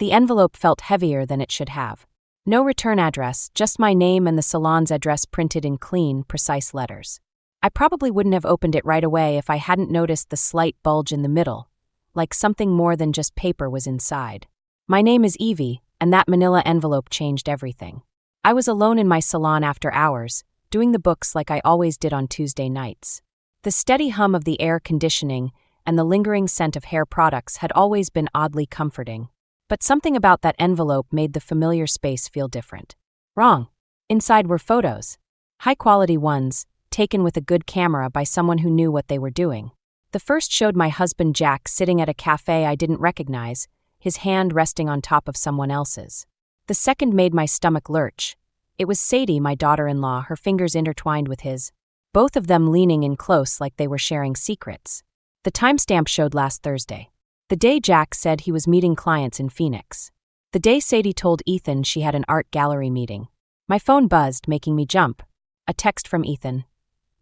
The envelope felt heavier than it should have. No return address, just my name and the salon's address printed in clean, precise letters. I probably wouldn't have opened it right away if I hadn't noticed the slight bulge in the middle, like something more than just paper was inside. My name is Evie, and that manila envelope changed everything. I was alone in my salon after hours, doing the books like I always did on Tuesday nights. The steady hum of the air conditioning and the lingering scent of hair products had always been oddly comforting. But something about that envelope made the familiar space feel different. Wrong. Inside were photos. High-quality ones, taken with a good camera by someone who knew what they were doing. The first showed my husband Jack sitting at a cafe I didn't recognize, his hand resting on top of someone else's. The second made my stomach lurch. It was Sadie, my daughter-in-law, her fingers intertwined with his, both of them leaning in close like they were sharing secrets. The timestamp showed last Thursday. The day Jack said he was meeting clients in Phoenix. The day Sadie told Ethan she had an art gallery meeting. My phone buzzed, making me jump. A text from Ethan.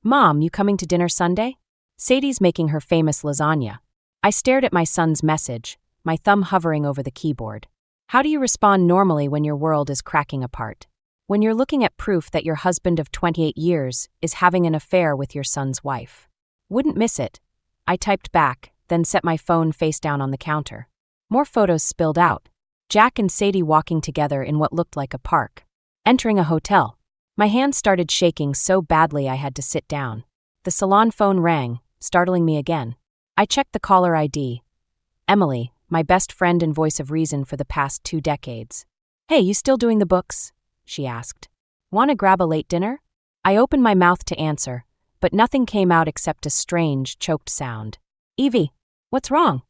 "Mom, you coming to dinner Sunday?" Sadie's making her famous lasagna. I stared at my son's message, my thumb hovering over the keyboard. How do you respond normally when your world is cracking apart? When you're looking at proof that your husband of 28 years is having an affair with your son's wife? Wouldn't miss it. I typed back, then set my phone face down on the counter. More photos spilled out. Jack and Sadie walking together in what looked like a park. Entering a hotel. My hands started shaking so badly I had to sit down. The salon phone rang, startling me again. I checked the caller ID. Emily, my best friend and voice of reason for the past 2 decades. "Hey, you still doing the books?" she asked. "Want to grab a late dinner?" I opened my mouth to answer, but nothing came out except a strange, choked sound. "Evie, what's wrong?"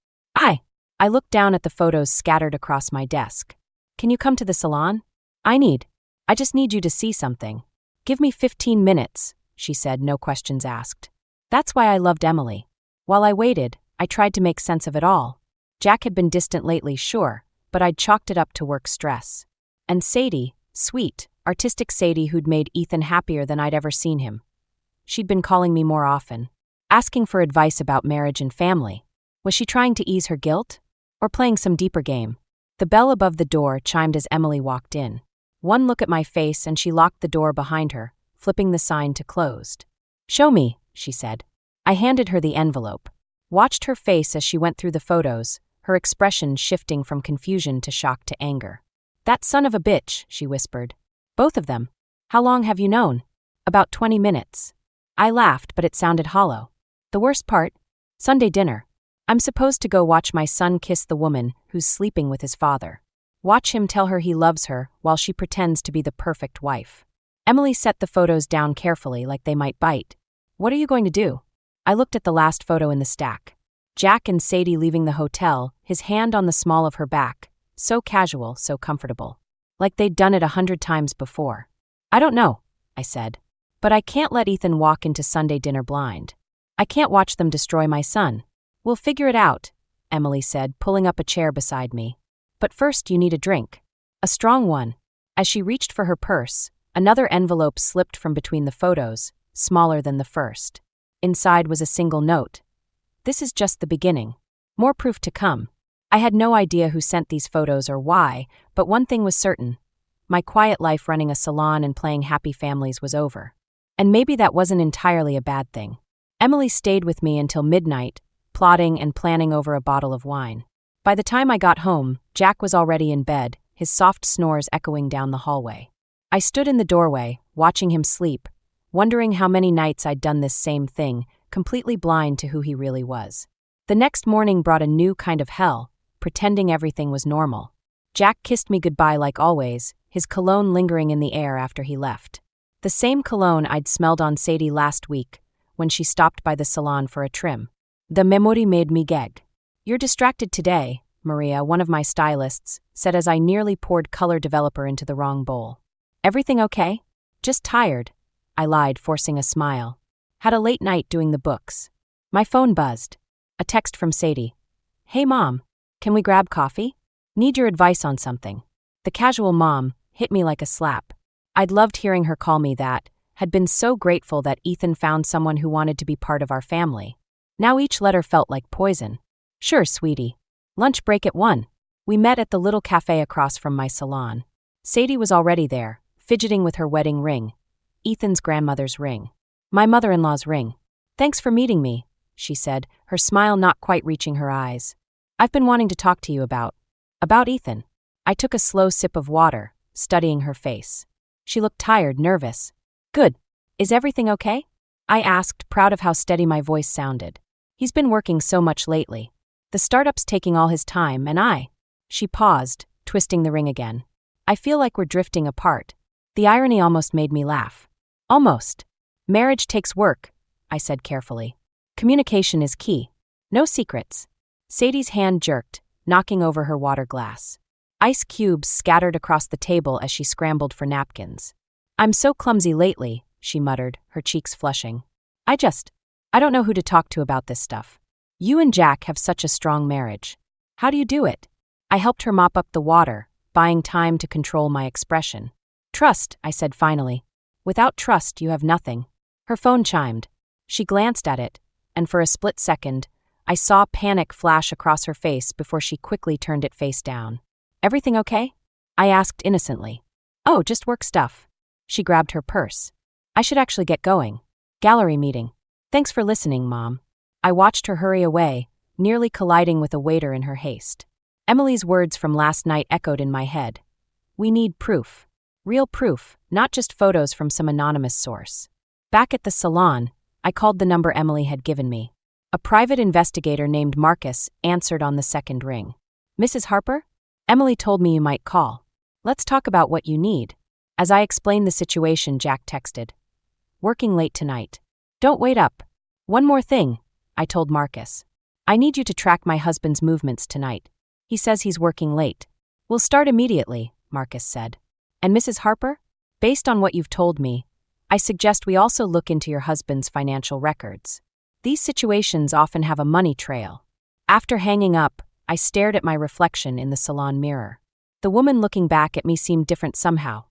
I looked down at the photos scattered across my desk. "Can you come to the salon? I just need you to see something." "Give me 15 minutes, she said, no questions asked. That's why I loved Emily. While I waited, I tried to make sense of it all. Jack had been distant lately, sure, but I'd chalked it up to work stress. And Sadie, sweet, artistic Sadie who'd made Ethan happier than I'd ever seen him. She'd been calling me more often, asking for advice about marriage and family. Was she trying to ease her guilt? Or playing some deeper game? The bell above the door chimed as Emily walked in. One look at my face and she locked the door behind her, flipping the sign to closed. "Show me," she said. I handed her the envelope. Watched her face as she went through the photos, her expression shifting from confusion to shock to anger. "That son of a bitch," she whispered. "Both of them. How long have you known?" "About 20 minutes. I laughed, but it sounded hollow. "The worst part? Sunday dinner. I'm supposed to go watch my son kiss the woman who's sleeping with his father. Watch him tell her he loves her while she pretends to be the perfect wife." Emily set the photos down carefully like they might bite. "What are you going to do?" I looked at the last photo in the stack. Jack and Sadie leaving the hotel, his hand on the small of her back. So casual, so comfortable. Like they'd done it 100 times before. "I don't know," I said. "But I can't let Ethan walk into Sunday dinner blind. I can't watch them destroy my son." "We'll figure it out," Emily said, pulling up a chair beside me. "But first you need a drink. A strong one." As she reached for her purse, another envelope slipped from between the photos, smaller than the first. Inside was a single note. "This is just the beginning. More proof to come." I had no idea who sent these photos or why, but one thing was certain. My quiet life running a salon and playing happy families was over. And maybe that wasn't entirely a bad thing. Emily stayed with me until midnight, plotting and planning over a bottle of wine. By the time I got home, Jack was already in bed, his soft snores echoing down the hallway. I stood in the doorway, watching him sleep, wondering how many nights I'd done this same thing, completely blind to who he really was. The next morning brought a new kind of hell, pretending everything was normal. Jack kissed me goodbye like always, his cologne lingering in the air after he left. The same cologne I'd smelled on Sadie last week, when she stopped by the salon for a trim. The memory made me gag. "You're distracted today," Maria, one of my stylists, said as I nearly poured color developer into the wrong bowl. "Everything okay?" "Just tired," I lied, forcing a smile. "Had a late night doing the books." My phone buzzed. A text from Sadie. "Hey Mom, can we grab coffee? Need your advice on something." The casual mom hit me like a slap. I'd loved hearing her call me that, had been so grateful that Ethan found someone who wanted to be part of our family. Now each letter felt like poison. "Sure, sweetie. Lunch break at 1. We met at the little cafe across from my salon. Sadie was already there, fidgeting with her wedding ring. Ethan's grandmother's ring. My mother-in-law's ring. "Thanks for meeting me," she said, her smile not quite reaching her eyes. "I've been wanting to talk to you about Ethan." I took a slow sip of water, studying her face. She looked tired, nervous. "Good. Is everything okay?" I asked, proud of how steady my voice sounded. "He's been working so much lately. The startup's taking all his time, and She paused, twisting the ring again. "I feel like we're drifting apart." The irony almost made me laugh. "Almost. Marriage takes work," I said carefully. "Communication is key. No secrets." Sadie's hand jerked, knocking over her water glass. Ice cubes scattered across the table as she scrambled for napkins. "I'm so clumsy lately," she muttered, her cheeks flushing. I don't know who to talk to about this stuff. You and Jack have such a strong marriage. How do you do it?" I helped her mop up the water, buying time to control my expression. "Trust," I said finally. "Without trust, you have nothing." Her phone chimed. She glanced at it, and for a split second, I saw panic flash across her face before she quickly turned it face down. "Everything okay?" I asked innocently. "Oh, just work stuff." She grabbed her purse. "I should actually get going. Gallery meeting. Thanks for listening, Mom." I watched her hurry away, nearly colliding with a waiter in her haste. Emily's words from last night echoed in my head. "We need proof. Real proof, not just photos from some anonymous source." Back at the salon, I called the number Emily had given me. A private investigator named Marcus answered on the second ring. "Mrs. Harper? Emily told me you might call. Let's talk about what you need." As I explained the situation, Jack texted. "Working late tonight. Don't wait up. One more thing," I told Marcus. "I need you to track my husband's movements tonight. He says he's working late." "We'll start immediately," Marcus said. "And Mrs. Harper? Based on what you've told me, I suggest we also look into your husband's financial records. These situations often have a money trail." After hanging up, I stared at my reflection in the salon mirror. The woman looking back at me seemed different somehow.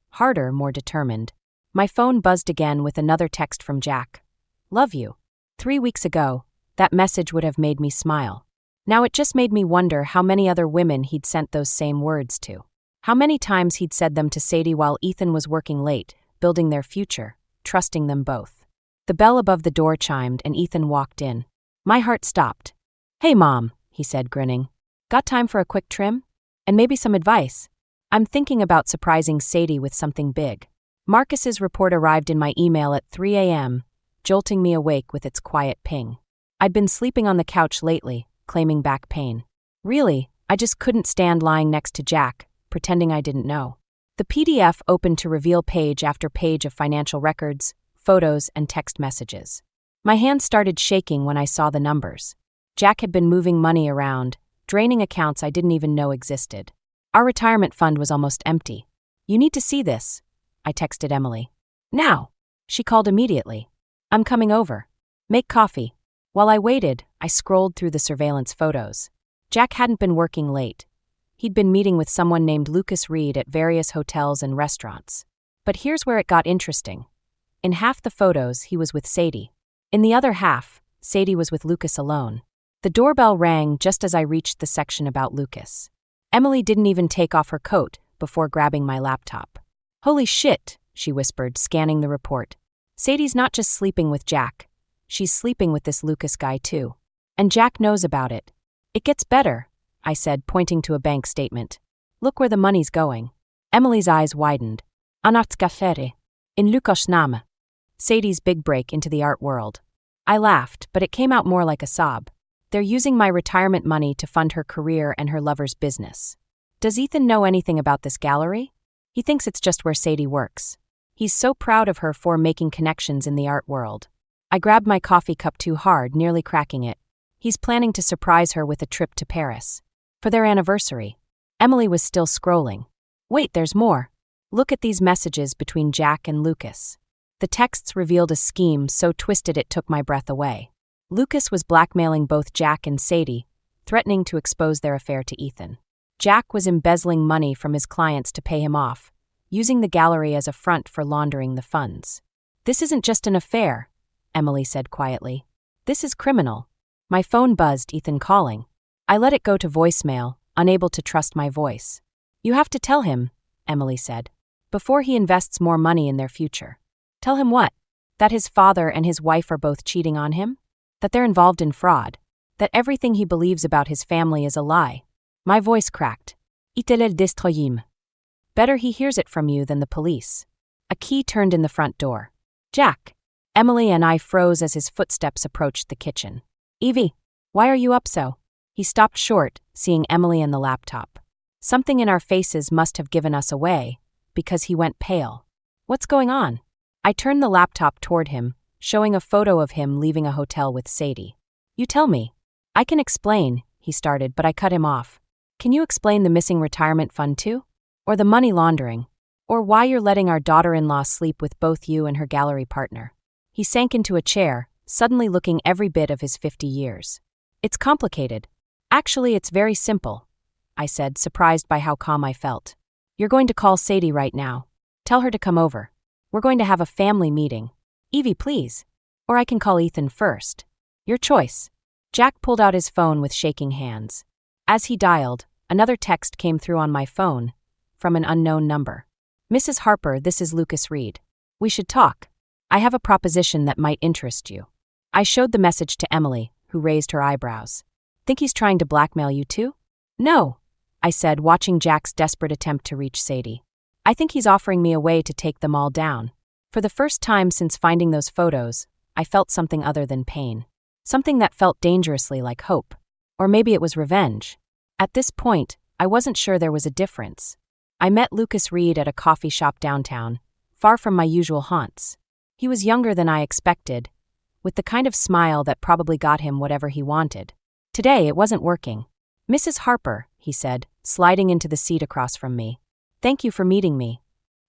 Harder, more determined. My phone buzzed again with another text from Jack. "Love you." 3 weeks ago, that message would have made me smile. Now it just made me wonder how many other women he'd sent those same words to. How many times he'd said them to Sadie while Ethan was working late, building their future, trusting them both. The bell above the door chimed and Ethan walked in. My heart stopped. "Hey, Mom," he said, grinning. "Got time for a quick trim? And maybe some advice? I'm thinking about surprising Sadie with something big." Marcus's report arrived in my email at 3 a.m., jolting me awake with its quiet ping. I'd been sleeping on the couch lately, claiming back pain. Really, I just couldn't stand lying next to Jack, pretending I didn't know. The PDF opened to reveal page after page of financial records, photos, and text messages. My hands started shaking when I saw the numbers. Jack had been moving money around, draining accounts I didn't even know existed. Our retirement fund was almost empty. "You need to see this," I texted Emily. "Now." She called immediately. "I'm coming over. Make coffee." While I waited, I scrolled through the surveillance photos. Jack hadn't been working late. He'd been meeting with someone named Lucas Reed at various hotels and restaurants. But here's where it got interesting. In half the photos, he was with Sadie. In the other half, Sadie was with Lucas alone. The doorbell rang just as I reached the section about Lucas. Emily didn't even take off her coat before grabbing my laptop. "Holy shit," she whispered, scanning the report. "Sadie's not just sleeping with Jack. She's sleeping with this Lucas guy too. And Jack knows about it." "It gets better," I said, pointing to a bank statement. "Look where the money's going." Emily's eyes widened. "Anatskafere. In Lucas name." Sadie's big break into the art world. I laughed, but it came out more like a sob. They're using my retirement money to fund her career and her lover's business. Does Ethan know anything about this gallery? He thinks it's just where Sadie works. He's so proud of her for making connections in the art world. I grabbed my coffee cup too hard, nearly cracking it. He's planning to surprise her with a trip to Paris. For their anniversary. Emily was still scrolling. "Wait, there's more. Look at these messages between Jack and Lucas." The texts revealed a scheme so twisted it took my breath away. Lucas was blackmailing both Jack and Sadie, threatening to expose their affair to Ethan. Jack was embezzling money from his clients to pay him off, using the gallery as a front for laundering the funds. "This isn't just an affair," Emily said quietly. "This is criminal." My phone buzzed, Ethan calling. I let it go to voicemail, unable to trust my voice. You have to tell him, Emily said, before he invests more money in their future. Tell him what? That his father and his wife are both cheating on him? That they're involved in fraud? That everything he believes about his family is a lie? My voice cracked. Itelel destroyim. Better he hears it from you than the police. A key turned in the front door. Jack. Emily and I froze as his footsteps approached the kitchen. Evie, why are you up so? He stopped short, seeing Emily and the laptop. Something in our faces must have given us away, because he went pale. What's going on? I turned the laptop toward him, showing a photo of him leaving a hotel with Sadie. You tell me. I can explain, he started, but I cut him off. Can you explain the missing retirement fund too? Or the money laundering? Or why you're letting our daughter-in-law sleep with both you and her gallery partner? He sank into a chair, suddenly looking every bit of his 50 years. It's complicated. Actually, it's very simple, I said, surprised by how calm I felt. You're going to call Sadie right now. Tell her to come over. We're going to have a family meeting. Evie, please. Or I can call Ethan first. Your choice. Jack pulled out his phone with shaking hands. As he dialed, another text came through on my phone, from an unknown number. Mrs. Harper, this is Lucas Reed. We should talk. I have a proposition that might interest you. I showed the message to Emily, who raised her eyebrows. Think he's trying to blackmail you too? No, I said, watching Jack's desperate attempt to reach Sadie. I think he's offering me a way to take them all down. For the first time since finding those photos, I felt something other than pain. Something that felt dangerously like hope. Or maybe it was revenge. At this point, I wasn't sure there was a difference. I met Lucas Reed at a coffee shop downtown, far from my usual haunts. He was younger than I expected, with the kind of smile that probably got him whatever he wanted. Today, it wasn't working. Mrs. Harper, he said, sliding into the seat across from me. Thank you for meeting me.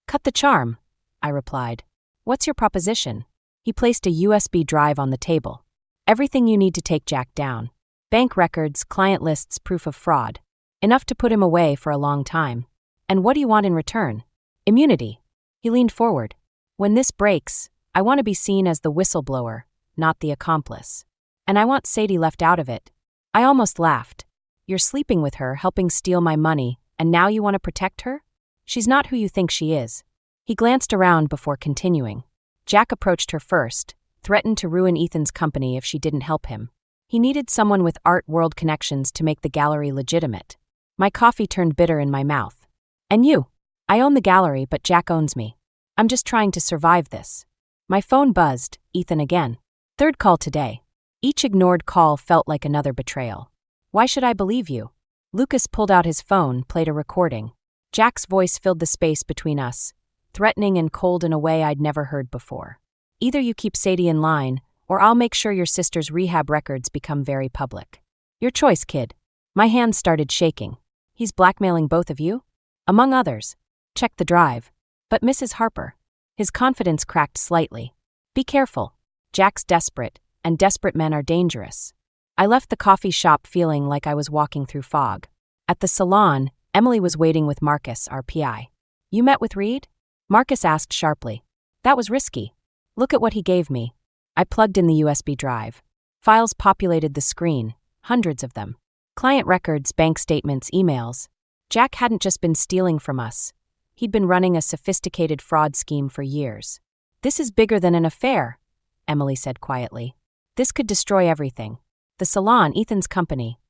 Cut the charm, I replied. What's your proposition? He placed a USB drive on the table. Everything you need to take Jack down. Bank records, client lists, proof of fraud. Enough to put him away for a long time. And what do you want in return? Immunity. He leaned forward. When this breaks, I want to be seen as the whistleblower, not the accomplice. And I want Sadie left out of it. I almost laughed. You're sleeping with her, helping steal my money, and now you want to protect her? She's not who you think she is. He glanced around before continuing. Jack approached her first, threatened to ruin Ethan's company if she didn't help him. He needed someone with art world connections to make the gallery legitimate. My coffee turned bitter in my mouth. And you? I own the gallery, but Jack owns me. I'm just trying to survive this. My phone buzzed, Ethan again. Third call today. Each ignored call felt like another betrayal. Why should I believe you? Lucas pulled out his phone, played a recording. Jack's voice filled the space between us, threatening and cold in a way I'd never heard before. Either you keep Sadie in line, or I'll make sure your sister's rehab records become very public. Your choice, kid. My hands started shaking. He's blackmailing both of you? Among others. Check the drive. But Mrs. Harper. His confidence cracked slightly. Be careful. Jack's desperate, and desperate men are dangerous. I left the coffee shop feeling like I was walking through fog. At the salon, Emily was waiting with Marcus, our PI. You met with Reed? Marcus asked sharply. That was risky. Look at what he gave me. I plugged in the USB drive. Files populated the screen, hundreds of them. Client records, bank statements, emails. Jack hadn't just been stealing from us. He'd been running a sophisticated fraud scheme for years. This is bigger than an affair, Emily said quietly. This could destroy everything. The salon, Ethan's company.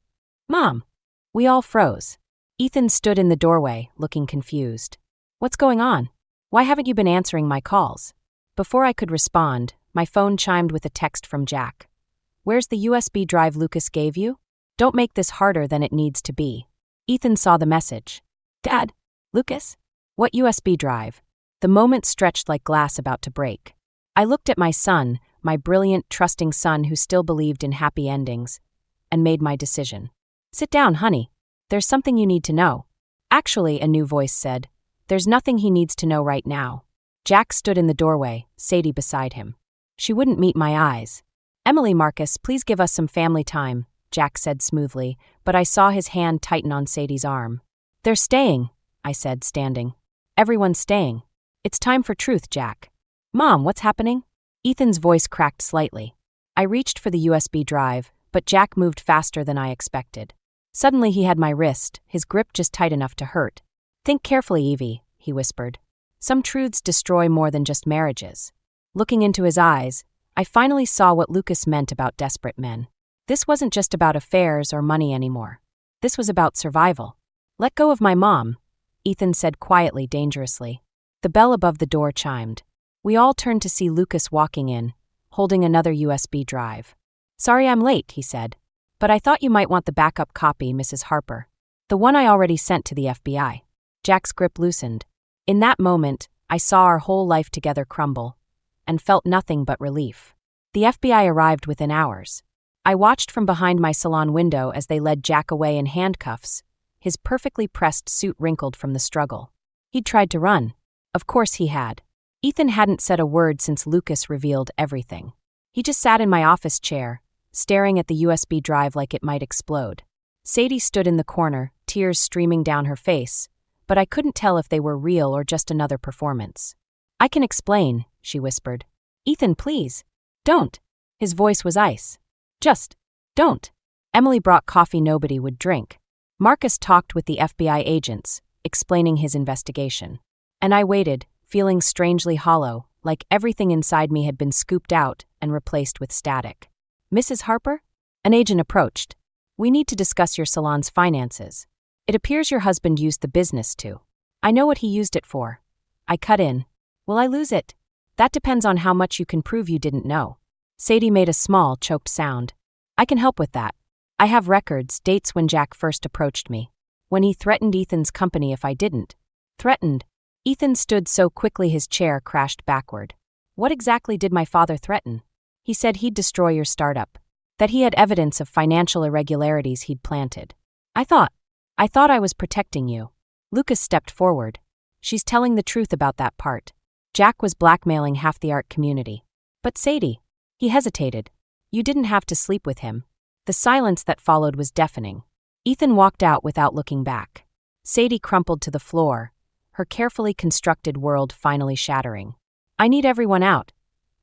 Mom! We all froze. Ethan stood in the doorway, looking confused. What's going on? Why haven't you been answering my calls? Before I could respond, my phone chimed with a text from Jack. Where's the USB drive Lucas gave you? Don't make this harder than it needs to be. Ethan saw the message. Dad? Lucas? What USB drive? The moment stretched like glass about to break. I looked at my son, my brilliant, trusting son who still believed in happy endings, and made my decision. Sit down, honey. There's something you need to know. Actually, a new voice said, there's nothing he needs to know right now. Jack stood in the doorway, Sadie beside him. She wouldn't meet my eyes. Emily, Marcus, please give us some family time, Jack said smoothly, but I saw his hand tighten on Sadie's arm. They're staying, I said, standing. Everyone's staying. It's time for truth, Jack. Mom, what's happening? Ethan's voice cracked slightly. I reached for the USB drive, but Jack moved faster than I expected. Suddenly he had my wrist, his grip just tight enough to hurt. "Think carefully, Evie," he whispered. "Some truths destroy more than just marriages." Looking into his eyes, I finally saw what Lucas meant about desperate men. This wasn't just about affairs or money anymore. This was about survival. "Let go of my mom," Ethan said quietly, dangerously. The bell above the door chimed. We all turned to see Lucas walking in, holding another USB drive. "Sorry I'm late," he said. "But I thought you might want the backup copy, Mrs. Harper. The one I already sent to the FBI." Jack's grip loosened. In that moment, I saw our whole life together crumble, and felt nothing but relief. The FBI arrived within hours. I watched from behind my salon window as they led Jack away in handcuffs, his perfectly pressed suit wrinkled from the struggle. He'd tried to run. Of course he had. Ethan hadn't said a word since Lucas revealed everything. He just sat in my office chair, staring at the USB drive like it might explode. Sadie stood in the corner, tears streaming down her face, but I couldn't tell if they were real or just another performance. "I can explain," she whispered. "Ethan, please. Don't." His voice was ice. "Just don't." Emily brought coffee nobody would drink. Marcus talked with the FBI agents, explaining his investigation. And I waited, feeling strangely hollow, like everything inside me had been scooped out and replaced with static. "Mrs. Harper?" An agent approached. "We need to discuss your salon's finances. It appears your husband used the business to." "I know what he used it for." I cut in. "Will I lose it?" "That depends on how much you can prove you didn't know." Sadie made a small, choked sound. "I can help with that. I have records, dates when Jack first approached me. When he threatened Ethan's company if I didn't." "Threatened?" Ethan stood so quickly his chair crashed backward. "What exactly did my father threaten?" "He said he'd destroy your startup. That he had evidence of financial irregularities he'd planted." I thought I was protecting you." Lucas stepped forward. "She's telling the truth about that part. Jack was blackmailing half the art community." "But Sadie." He hesitated. "You didn't have to sleep with him." The silence that followed was deafening. Ethan walked out without looking back. Sadie crumpled to the floor, her carefully constructed world finally shattering. "I need everyone out,"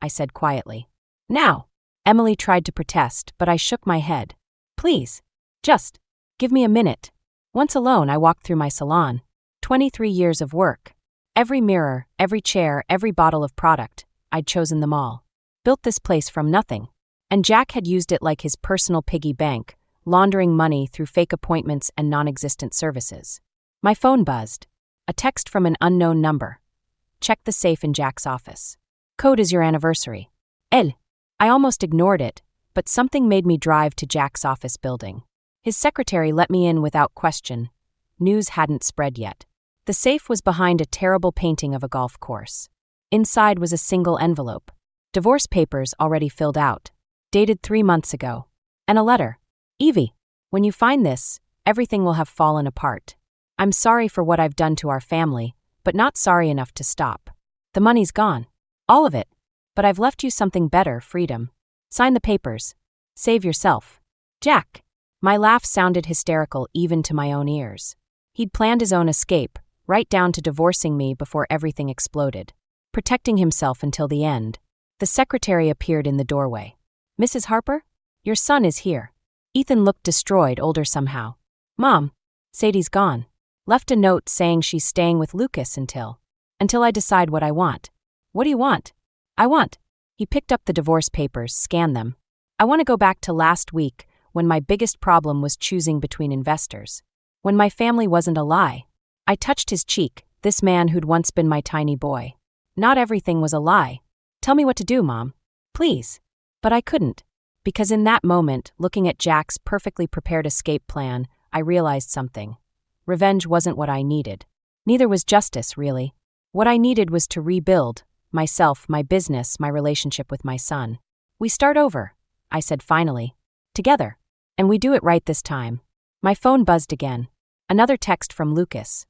I said quietly. "Now." Emily tried to protest, but I shook my head. "Please. Just give me a minute." Once alone, I walked through my salon. 23 years of work. Every mirror, every chair, every bottle of product, I'd chosen them all. Built this place from nothing. And Jack had used it like his personal piggy bank, laundering money through fake appointments and non-existent services. My phone buzzed. A text from an unknown number. "Check the safe in Jack's office. Code is your anniversary." I almost ignored it, but something made me drive to Jack's office building. His secretary let me in without question. News hadn't spread yet. The safe was behind a terrible painting of a golf course. Inside was a single envelope. Divorce papers already filled out. Dated 3 months ago. And a letter. "Evie, when you find this, everything will have fallen apart. I'm sorry for what I've done to our family, but not sorry enough to stop. The money's gone. All of it. But I've left you something better, freedom. Sign the papers. Save yourself. Jack." My laugh sounded hysterical even to my own ears. He'd planned his own escape, right down to divorcing me before everything exploded. Protecting himself until the end. The secretary appeared in the doorway. "Mrs. Harper? Your son is here." Ethan looked destroyed, older somehow. "Mom, Sadie's gone. Left a note saying she's staying with Lucas until I decide what I want." "What do you want?" "I want." He picked up the divorce papers, scanned them. "I want to go back to last week, when my biggest problem was choosing between investors. When my family wasn't a lie." I touched his cheek, this man who'd once been my tiny boy. "Not everything was a lie. Tell me what to do, Mom. Please." But I couldn't. Because in that moment, looking at Jack's perfectly prepared escape plan, I realized something. Revenge wasn't what I needed. Neither was justice, really. What I needed was to rebuild myself, my business, my relationship with my son. "We start over," I said finally. "Together. And we do it right this time." My phone buzzed again. Another text from Lucas.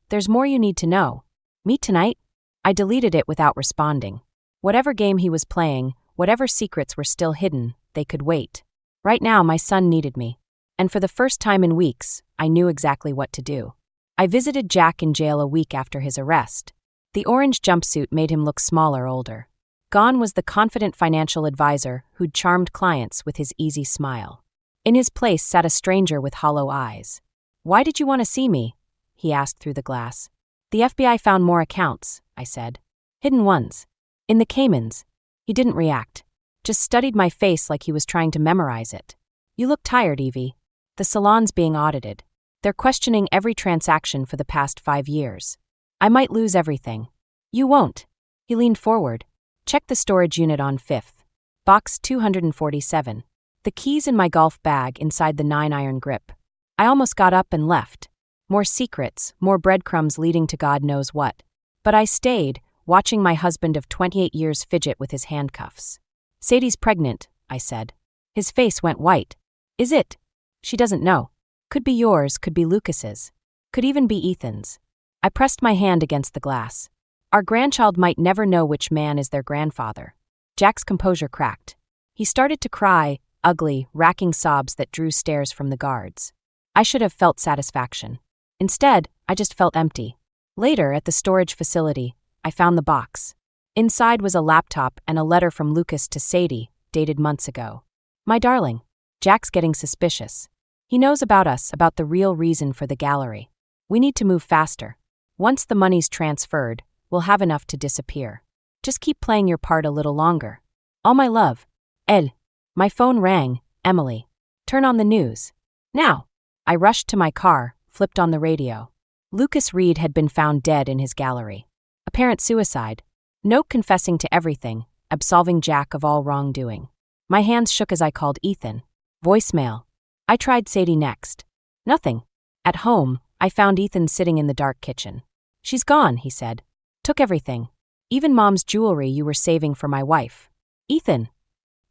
"There's more you need to know. Meet tonight?" I deleted it without responding. Whatever game he was playing, whatever secrets were still hidden, they could wait. Right now, my son needed me. And for the first time in weeks, I knew exactly what to do. I visited Jack in jail a week after his arrest. The orange jumpsuit made him look smaller, older. Gone was the confident financial advisor who'd charmed clients with his easy smile. In his place sat a stranger with hollow eyes. "Why did you want to see me?" he asked through the glass. "The FBI found more accounts," I said. "Hidden ones. In the Caymans." He didn't react. Just studied my face like he was trying to memorize it. "You look tired, Evie. The salon's being audited. They're questioning every transaction for the past 5 years. I might lose everything." "You won't." He leaned forward. "Check the storage unit on 5th. Box 247. The keys in my golf bag inside the 9-iron grip." I almost got up and left. More secrets, more breadcrumbs leading to God knows what. But I stayed, watching my husband of 28 years fidget with his handcuffs. "Sadie's pregnant," I said. His face went white. "Is it?" "She doesn't know. Could be yours, could be Lucas's. Could even be Ethan's." I pressed my hand against the glass. "Our grandchild might never know which man is their grandfather." Jack's composure cracked. He started to cry, ugly, racking sobs that drew stares from the guards. I should have felt satisfaction. Instead, I just felt empty. Later, at the storage facility, I found the box. Inside was a laptop and a letter from Lucas to Sadie, dated months ago. "My darling, Jack's getting suspicious. He knows about us, about the real reason for the gallery. We need to move faster. Once the money's transferred, we'll have enough to disappear. Just keep playing your part a little longer. All my love. Elle." My phone rang. "Emily. Turn on the news. Now." I rushed to my car, flipped on the radio. Lucas Reed had been found dead in his gallery. Apparent suicide. Note confessing to everything, absolving Jack of all wrongdoing. My hands shook as I called Ethan. Voicemail. I tried Sadie next. Nothing. At home, I found Ethan sitting in the dark kitchen. "She's gone," he said. "Took everything. Even Mom's jewelry you were saving for my wife." "Ethan."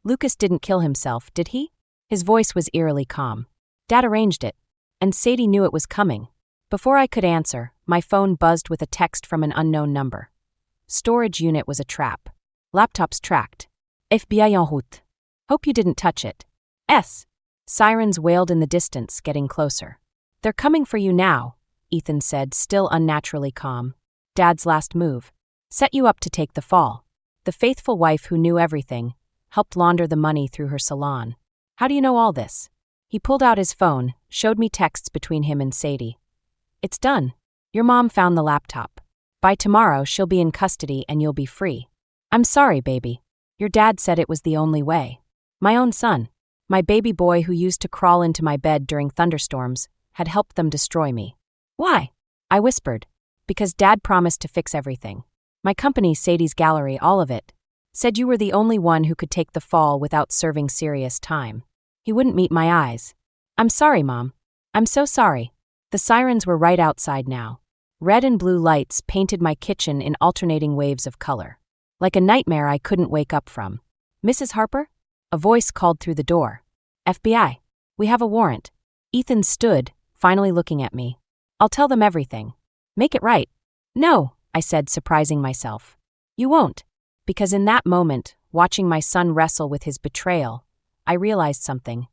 "Lucas didn't kill himself, did he?" His voice was eerily calm. "Dad arranged it. And Sadie knew it was coming." Before I could answer, my phone buzzed with a text from an unknown number. Storage unit was a trap. Laptops tracked. "FBI en route. Hope you didn't touch it. S." Sirens wailed in the distance, getting closer. "They're coming for you now," Ethan said, still unnaturally calm. "Dad's last move. Set you up to take the fall. The faithful wife who knew everything, helped launder the money through her salon. How do you know all this?" He pulled out his phone, showed me texts between him and Sadie. "It's done. Your mom found the laptop. By tomorrow, she'll be in custody and you'll be free. I'm sorry, baby. Your dad said it was the only way. My own son, my baby boy who used to crawl into my bed during thunderstorms, had helped them destroy me." "Why?" I whispered. "Because Dad promised to fix everything. My company, Sadie's Gallery, all of it. Said you were the only one who could take the fall without serving serious time. He wouldn't meet my eyes. I'm sorry, Mom. I'm so sorry." The sirens were right outside now. Red and blue lights painted my kitchen in alternating waves of color. Like a nightmare I couldn't wake up from. "Mrs. Harper?" A voice called through the door. "FBI. We have a warrant." Ethan stood, finally looking at me. "I'll tell them everything. Make it right." "No," I said, surprising myself. "You won't." Because in that moment, watching my son wrestle with his betrayal, I realized something.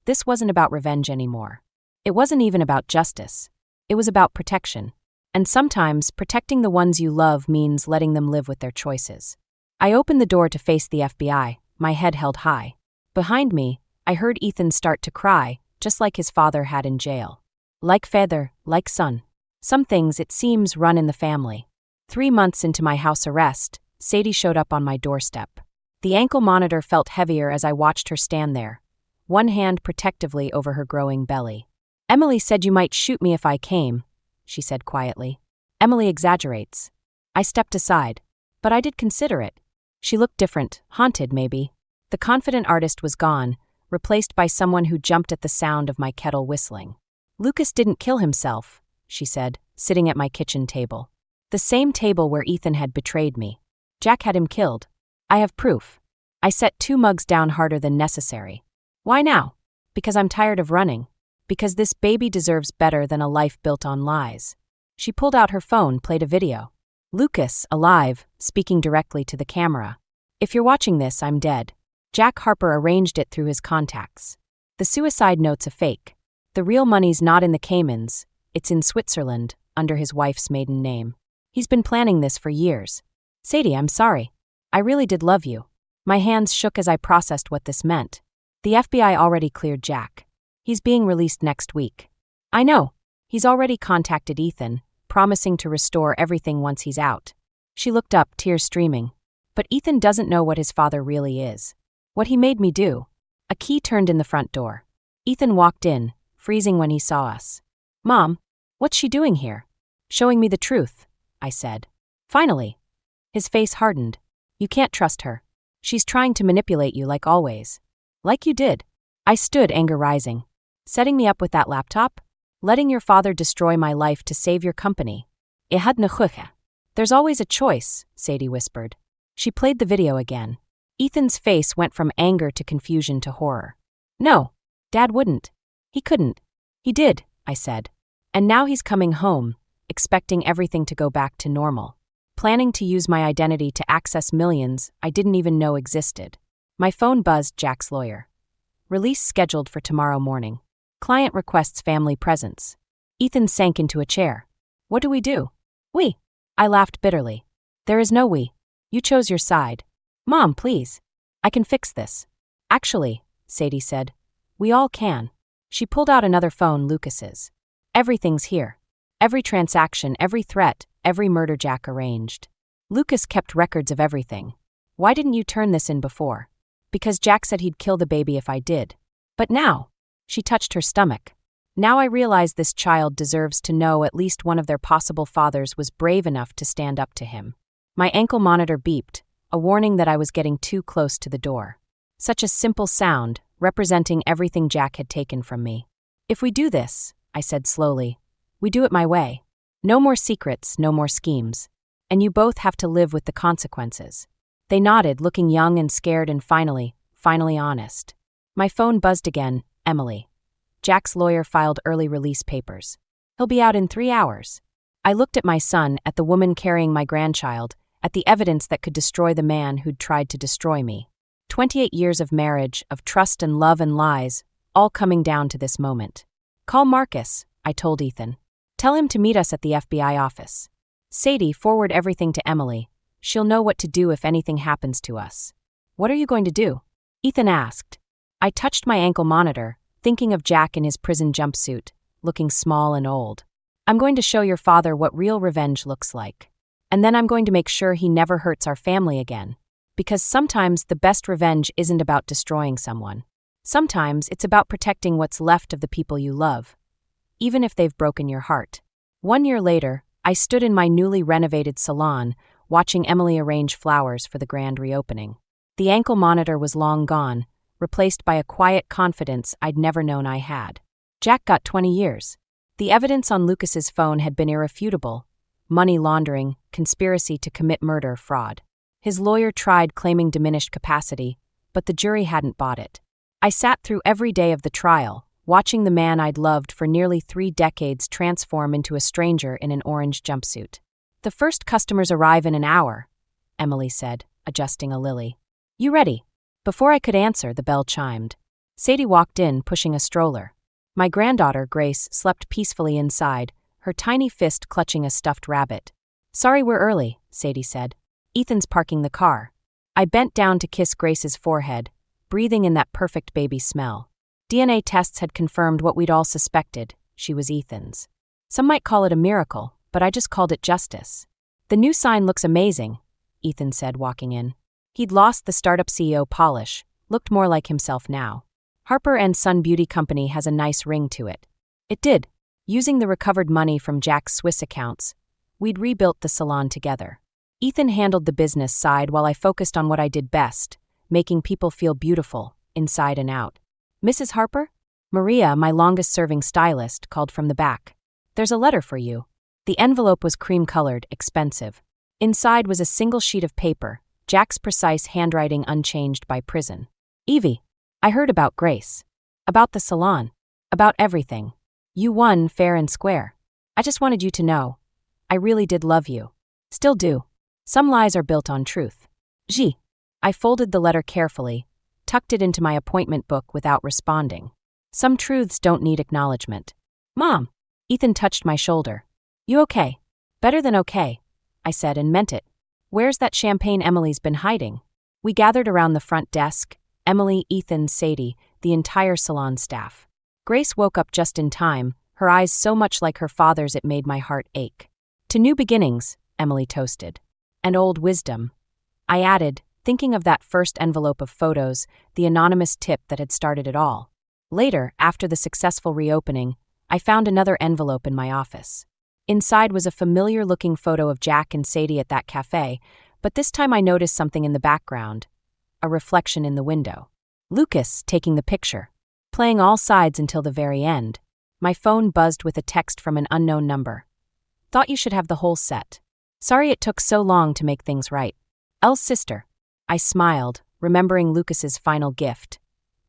This wasn't about revenge anymore. It wasn't even about justice. It was about protection. And sometimes, protecting the ones you love means letting them live with their choices. I opened the door to face the FBI, my head held high. Behind me, I heard Ethan start to cry, just like his father had in jail. Like father, like son. Some things, it seems, run in the family. 3 months into my house arrest, Sadie showed up on my doorstep. The ankle monitor felt heavier as I watched her stand there, one hand protectively over her growing belly. "Emily said you might shoot me if I came," she said quietly. "Emily exaggerates." I stepped aside. But I did consider it. She looked different, haunted maybe. The confident artist was gone, replaced by someone who jumped at the sound of my kettle whistling. "Lucas didn't kill himself," she said, sitting at my kitchen table. The same table where Ethan had betrayed me. Jack had him killed. I have proof. I set 2 mugs down harder than necessary. "Why now?" "Because I'm tired of running. Because this baby deserves better than a life built on lies." She pulled out her phone, played a video. Lucas, alive, speaking directly to the camera. "If you're watching this, I'm dead. Jack Harper arranged it through his contacts. The suicide note's a fake. The real money's not in the Caymans, it's in Switzerland, under his wife's maiden name. He's been planning this for years. Sadie, I'm sorry. I really did love you." My hands shook as I processed what this meant. The FBI already cleared Jack. He's being released next week. I know. He's already contacted Ethan, promising to restore everything once he's out. She looked up, tears streaming. But Ethan doesn't know what his father really is. What he made me do. A key turned in the front door. Ethan walked in, freezing when he saw us. Mom, what's she doing here? Showing me the truth, I said. Finally. His face hardened. You can't trust her. She's trying to manipulate you like always. Like you did. I stood, anger rising. Setting me up with that laptop? Letting your father destroy my life to save your company. There's always a choice, Sadie whispered. She played the video again. Ethan's face went from anger to confusion to horror. No, Dad wouldn't. He couldn't. He did, I said. And now he's coming home, expecting everything to go back to normal. Planning to use my identity to access millions I didn't even know existed. My phone buzzed. Jack's lawyer. Release scheduled for tomorrow morning. Client requests family presence. Ethan sank into a chair. What do we do? We. I laughed bitterly. There is no we. You chose your side. Mom, please. I can fix this. Actually, Sadie said. We all can. She pulled out another phone, Lucas's. Everything's here. Every transaction, every threat, every murder Jack arranged. Lucas kept records of everything. Why didn't you turn this in before? Because Jack said he'd kill the baby if I did. But now, she touched her stomach. Now I realize this child deserves to know at least one of their possible fathers was brave enough to stand up to him. My ankle monitor beeped, a warning that I was getting too close to the door. Such a simple sound, representing everything Jack had taken from me. If we do this, I said slowly, we do it my way. No more secrets, no more schemes. And you both have to live with the consequences. They nodded, looking young and scared and finally honest. My phone buzzed again. Emily. Jack's lawyer filed early release papers. He'll be out in 3 hours. I looked at my son, at the woman carrying my grandchild, at the evidence that could destroy the man who'd tried to destroy me. 28 years of marriage, of trust and love and lies, all coming down to this moment. Call Marcus, I told Ethan. Tell him to meet us at the FBI office. Sadie, forward everything to Emily. She'll know what to do if anything happens to us. What are you going to do? Ethan asked. I touched my ankle monitor, thinking of Jack in his prison jumpsuit, looking small and old. I'm going to show your father what real revenge looks like. And then I'm going to make sure he never hurts our family again. Because sometimes the best revenge isn't about destroying someone. Sometimes it's about protecting what's left of the people you love, even if they've broken your heart. 1 year later, I stood in my newly renovated salon, watching Emily arrange flowers for the grand reopening. The ankle monitor was long gone, replaced by a quiet confidence I'd never known I had. Jack got 20 years. The evidence on Lucas's phone had been irrefutable. Money laundering, conspiracy to commit murder, fraud. His lawyer tried claiming diminished capacity, but the jury hadn't bought it. I sat through every day of the trial, watching the man I'd loved for nearly 3 decades transform into a stranger in an orange jumpsuit. The first customers arrive in an hour, Emily said, adjusting a lily. You ready? Before I could answer, the bell chimed. Sadie walked in, pushing a stroller. My granddaughter, Grace, slept peacefully inside, her tiny fist clutching a stuffed rabbit. Sorry we're early, Sadie said. Ethan's parking the car. I bent down to kiss Grace's forehead, breathing in that perfect baby smell. DNA tests had confirmed what we'd all suspected. She was Ethan's. Some might call it a miracle, but I just called it justice. The new sign looks amazing, Ethan said, walking in. He'd lost the startup CEO polish, looked more like himself now. Harper & Son Beauty Company has a nice ring to it. It did. Using the recovered money from Jack's Swiss accounts, we'd rebuilt the salon together. Ethan handled the business side while I focused on what I did best, making people feel beautiful, inside and out. Mrs. Harper? Maria, my longest-serving stylist, called from the back. There's a letter for you. The envelope was cream-colored, expensive. Inside was a single sheet of paper, Jack's precise handwriting unchanged by prison. Evie, I heard about Grace. About the salon. About everything. You won fair and square. I just wanted you to know. I really did love you. Still do. Some lies are built on truth. Gee. I folded the letter carefully, tucked it into my appointment book without responding. Some truths don't need acknowledgement. Mom. Ethan touched my shoulder. You okay? Better than okay, I said and meant it. Where's that champagne Emily's been hiding? We gathered around the front desk. Emily, Ethan, Sadie, the entire salon staff. Grace woke up just in time, her eyes so much like her father's it made my heart ache. "To new beginnings," Emily toasted. "And old wisdom," I added, thinking of that first envelope of photos, the anonymous tip that had started it all. Later, after the successful reopening, I found another envelope in my office. Inside was a familiar-looking photo of Jack and Sadie at that cafe, but this time I noticed something in the background, a reflection in the window. Lucas taking the picture, playing all sides until the very end. My phone buzzed with a text from an unknown number. "Thought you should have the whole set. Sorry it took so long to make things right. Elle's sister." I smiled, remembering Lucas's final gift,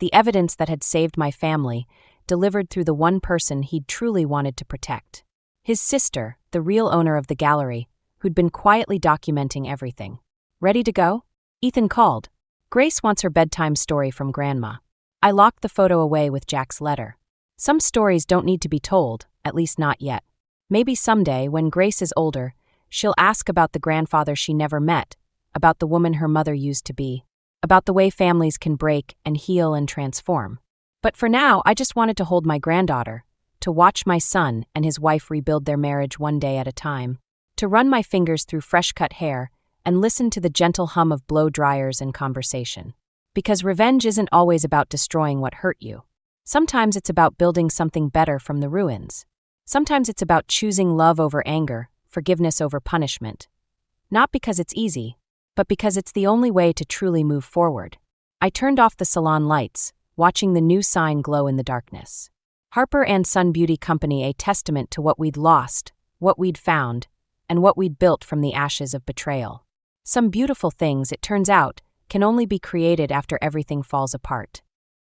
the evidence that had saved my family, delivered through the one person he'd truly wanted to protect. His sister, the real owner of the gallery, who'd been quietly documenting everything. "Ready to go?" Ethan called. "Grace wants her bedtime story from Grandma." I locked the photo away with Jack's letter. Some stories don't need to be told, at least not yet. Maybe someday, when Grace is older, she'll ask about the grandfather she never met, about the woman her mother used to be, about the way families can break and heal and transform. But for now, I just wanted to hold my granddaughter, to watch my son and his wife rebuild their marriage one day at a time, to run my fingers through fresh-cut hair and listen to the gentle hum of blow dryers and conversation. Because revenge isn't always about destroying what hurt you. Sometimes it's about building something better from the ruins. Sometimes it's about choosing love over anger, forgiveness over punishment. Not because it's easy, but because it's the only way to truly move forward. I turned off the salon lights, watching the new sign glow in the darkness. Harper & Son Beauty Company, a testament to what we'd lost, what we'd found, and what we'd built from the ashes of betrayal. Some beautiful things, it turns out, can only be created after everything falls apart.